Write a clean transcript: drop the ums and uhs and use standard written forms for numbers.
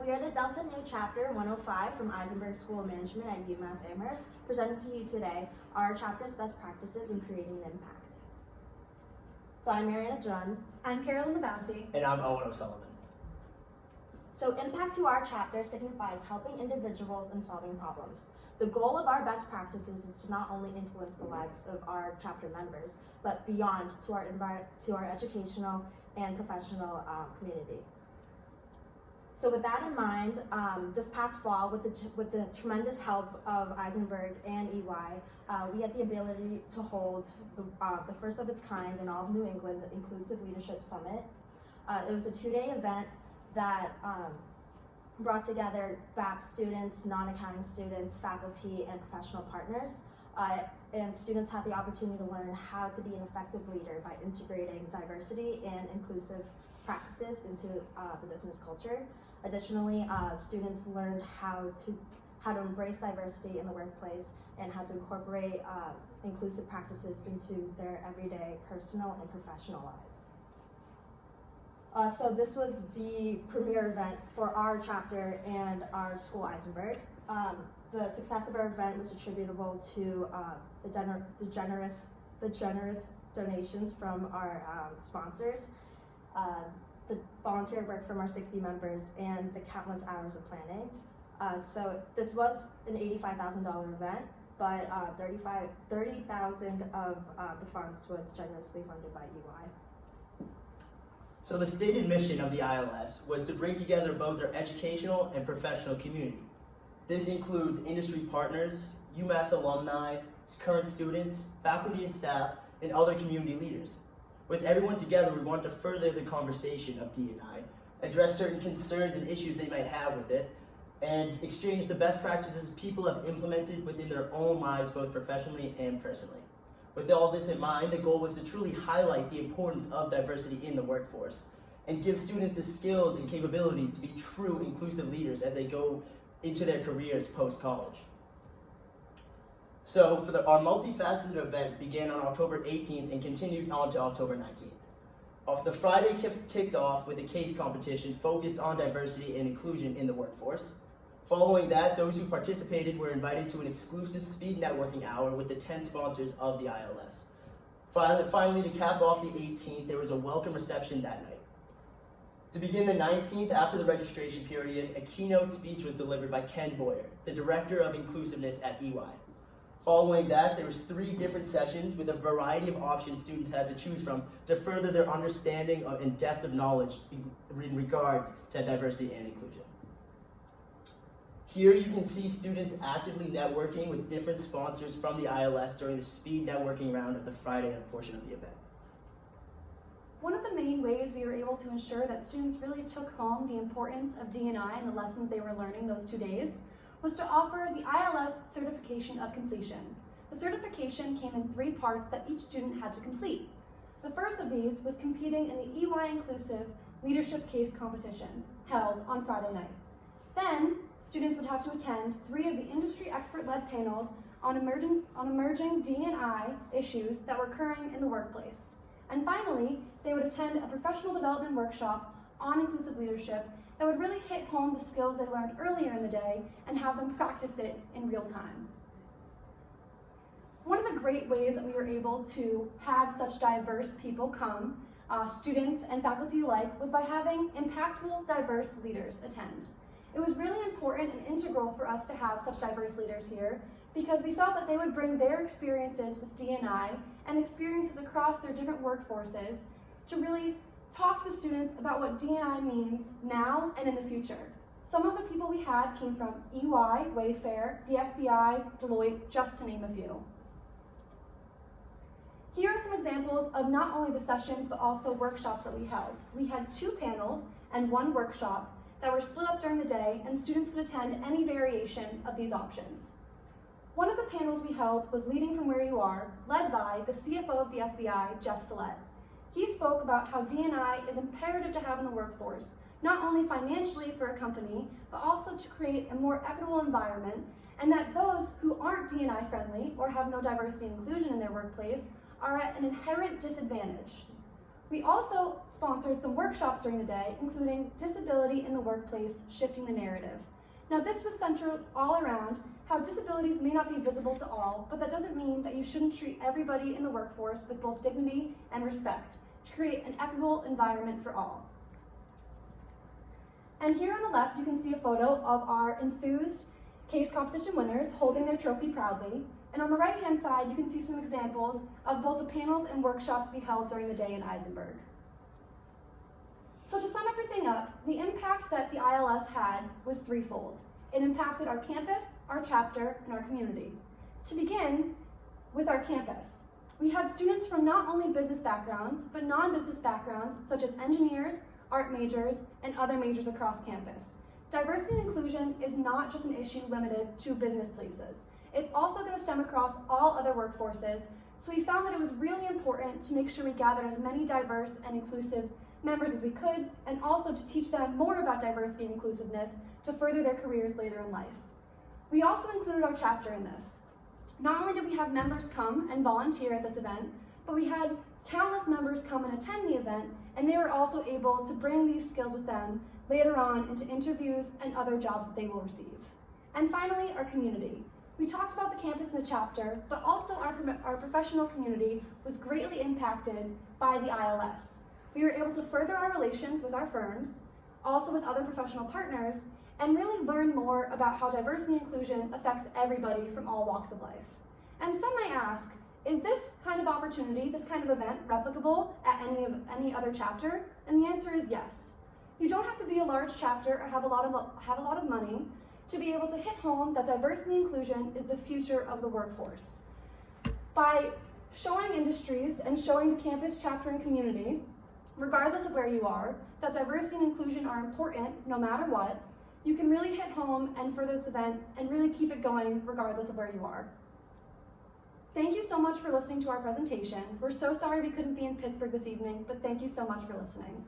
We are the Delta Nu Chapter 105 from Isenberg School of Management at UMass Amherst, presenting to you today our chapter's best practices in creating an impact. So I'm Mariana Drun. I'm Carolyn the Bounty. And I'm Owen O'Sullivan. So impact to our chapter signifies helping individuals and solving problems. The goal of our best practices is to not only influence the lives of our chapter members, but beyond to our educational and professional community. So with that in mind, this past fall, with the tremendous help of Isenberg and EY, we had the ability to hold the first of its kind in all of New England, the Inclusive Leadership Summit. It was a two-day event that brought together BAP students, non-accounting students, faculty, and professional partners. And students had the opportunity to learn how to be an effective leader by integrating diversity and inclusive practices into the business culture. Additionally, students learned how to embrace diversity in the workplace and how to incorporate inclusive practices into their everyday personal and professional lives. So this was the premier event for our chapter and our school, Isenberg. The success of our event was attributable to the generous donations from our sponsors, the volunteer work from our 60 members, and the countless hours of planning. So this was an $85,000 event, but $30,000 of the funds was generously funded by EY. So the stated mission of the ILS was to bring together both our educational and professional community. This includes industry partners, UMass alumni, current students, faculty and staff, and other community leaders. With everyone together, we want to further the conversation of D&I, address certain concerns and issues they might have with it, and exchange the best practices people have implemented within their own lives, both professionally and personally. With all this in mind, the goal was to truly highlight the importance of diversity in the workforce and give students the skills and capabilities to be true inclusive leaders as they go into their careers post-college. So our multifaceted event began on October 18th and continued on to October 19th. The Friday kicked off with a case competition focused on diversity and inclusion in the workforce. Following that, those who participated were invited to an exclusive speed networking hour with the 10 sponsors of the ILS. Finally, to cap off the 18th, there was a welcome reception that night. To begin the 19th, after the registration period, a keynote speech was delivered by Ken Boyer, the Director of Inclusiveness at EY. Following that, there was 3 different sessions with a variety of options students had to choose from to further their understanding of and depth of knowledge in regards to diversity and inclusion. Here you can see students actively networking with different sponsors from the ILS during the speed networking round of the Friday portion of the event. One of the main ways we were able to ensure that students really took home the importance of D&I and the lessons they were learning those 2 days was to offer the ILS Certification of Completion. The certification came in 3 parts that each student had to complete. The first of these was competing in the EY Inclusive Leadership Case Competition, held on Friday night. Then, students would have to attend 3 of the industry expert-led panels on emerging D&I issues that were occurring in the workplace. And finally, they would attend a professional development workshop on inclusive leadership that would really hit home the skills they learned earlier in the day and have them practice it in real time. One of the great ways that we were able to have such diverse people come, students and faculty alike, was by having impactful, diverse leaders attend. It was really important and integral for us to have such diverse leaders here because we felt that they would bring their experiences with D&I and experiences across their different workforces to really talk to the students about what D&I means now and in the future. Some of the people we had came from EY, Wayfair, the FBI, Deloitte, just to name a few. Here are some examples of not only the sessions but also workshops that we held. We had 2 panels and 1 workshop that were split up during the day, and students could attend any variation of these options. One of the panels we held was Leading from Where You Are, led by the CFO of the FBI, Jeff Salette. He spoke about how D&I is imperative to have in the workforce, not only financially for a company, but also to create a more equitable environment, and that those who aren't D&I friendly or have no diversity and inclusion in their workplace are at an inherent disadvantage. We also sponsored some workshops during the day, including Disability in the Workplace, Shifting the Narrative. Now, this was centered all around how disabilities may not be visible to all, but that doesn't mean that you shouldn't treat everybody in the workforce with both dignity and respect to create an equitable environment for all. And here on the left, you can see a photo of our enthused case competition winners holding their trophy proudly. And on the right-hand side, you can see some examples of both the panels and workshops we held during the day in Isenberg. So to sum everything up, the impact that the ILS had was threefold. It impacted our campus, our chapter, and our community. To begin with our campus, we had students from not only business backgrounds, but non-business backgrounds, such as engineers, art majors, and other majors across campus. Diversity and inclusion is not just an issue limited to business places. It's also going to stem across all other workforces, so we found that it was really important to make sure we gathered as many diverse and inclusive members as we could, and also to teach them more about diversity and inclusiveness to further their careers later in life. We also included our chapter in this. Not only did we have members come and volunteer at this event, but we had countless members come and attend the event, and they were also able to bring these skills with them later on into interviews and other jobs that they will receive. And finally, our community. We talked about the campus and the chapter, but also our professional community was greatly impacted by the ILS. We were able to further our relations with our firms, also with other professional partners, and really learn more about how diversity and inclusion affects everybody from all walks of life. And some might ask, is this kind of opportunity, this kind of event, replicable at any other chapter? And the answer is yes. You don't have to be a large chapter or have a lot of money to be able to hit home that diversity and inclusion is the future of the workforce. By showing industries and showing the campus, chapter, and community, regardless of where you are, that diversity and inclusion are important no matter what, you can really hit home and further this event and really keep it going regardless of where you are. Thank you so much for listening to our presentation. We're so sorry we couldn't be in Pittsburgh this evening, but thank you so much for listening.